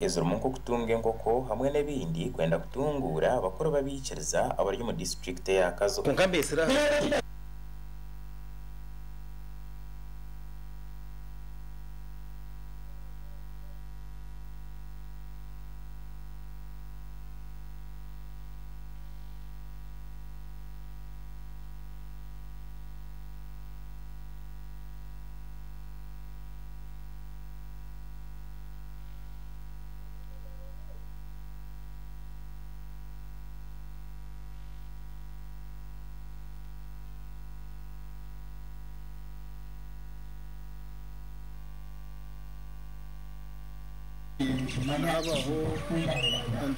Ezorumu nko kutunga enkoko hamwe n'ebindi kwenda kutungura bakuru babikiriza abari mu district ya Kazo. Kunkambesera nabaho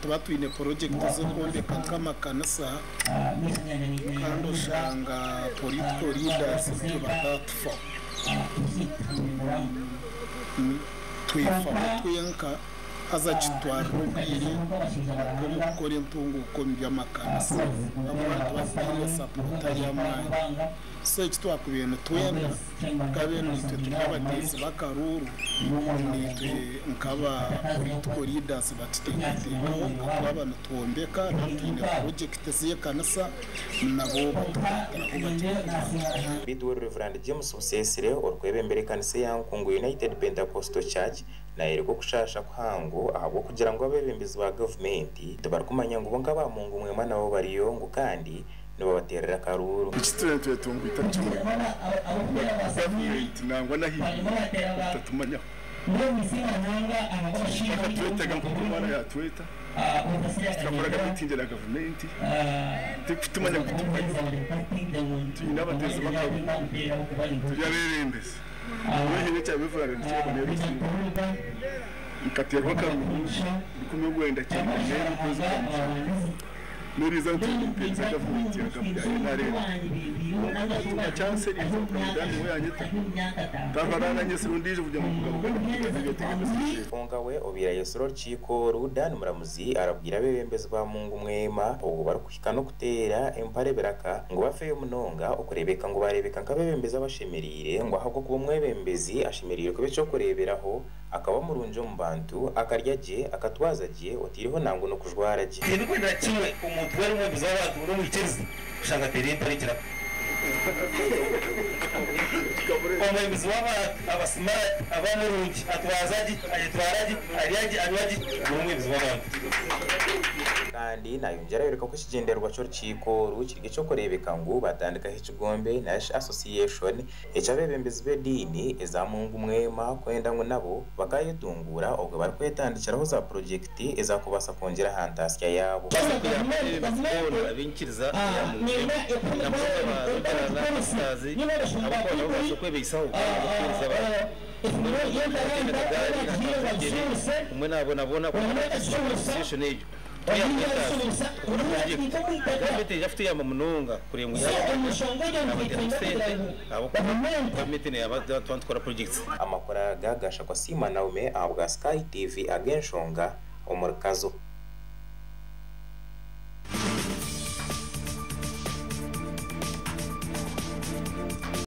tuba twine project zo kwombeka nk'amakanisa kandi usanga political leaders batapfa twifa twenka aza kitwara ubwiri bwo gukora intunguko by'amakanisa abantu bafite sapota y'amani so kitwa ku bintu twenda kabe nitwe tukabatezi bakaruru nitwe nkaba political leaders batitekerezaho nk'abana twombeka n'indi project z'ekanisa nabo batubwira Bidwe Reverend James Musesere orwebembere kanisa ya Nkungu United Pentecostal Church na yereko kushasha kwangu ahubwo kugira ngo abebembezi ba government tubarkumanya ngo bonga ba mungu mwe mana bo bariyo ngo kandi nibo baterera karuru ikitwe tungwita kimwe nangwa nahi tatumanya ndio misina nanga anabashika twetega nkukumana ya tweta turakoraga mitinge na government tukutumanya kutumanya tunabateze bakabu tuyarerembeze wehe cyabivura rero cyabone ikaterwa karuru bikumye gwenda cyane rero kuza nuriza ntupenze government yakabyaye na rero tuma chance rizo kudani we anyita tabarana nyesirundije kujya mu Funga we obira yesoro chiko rudan muramuzi arabwira bebembezi ba mungu mwema ubu barukika no kutera empare beraka ngo bafeye munonga ukurebeka ngo barebeka nkabebembeza bashemerire ngo ahubwo kuba mwebembezi ashemerire ko beco kureberaho akaba murunje mu bantu akaryaje akatwazaje otiriho nango no kujwaraje ibikwenda kimwe umuntu wari mu bizawa no mwitezi ushanga tere parekera Kama mzwaba abasmara abamurungi atwazaji atwaraji ariyaji anwaji rumwe mzwaba kandi nayo njara yereka ko kigenderwa cyo rukiko rukirige cyo kurebeka ngo batandika h'ikigombe National Association ecabebembezi bedini ezamungu mwema kwenda ngo nabo bakayitungura ubwo bari kwetandikiraho za project ezakubasa kongera hantasya yabo abinkiriza umwe nabona ko association ejo Kamite yafite yama munonga kuri mu projects amakora gagasha kwa Sima Naume abwa Sky TV agenshonga omurkazo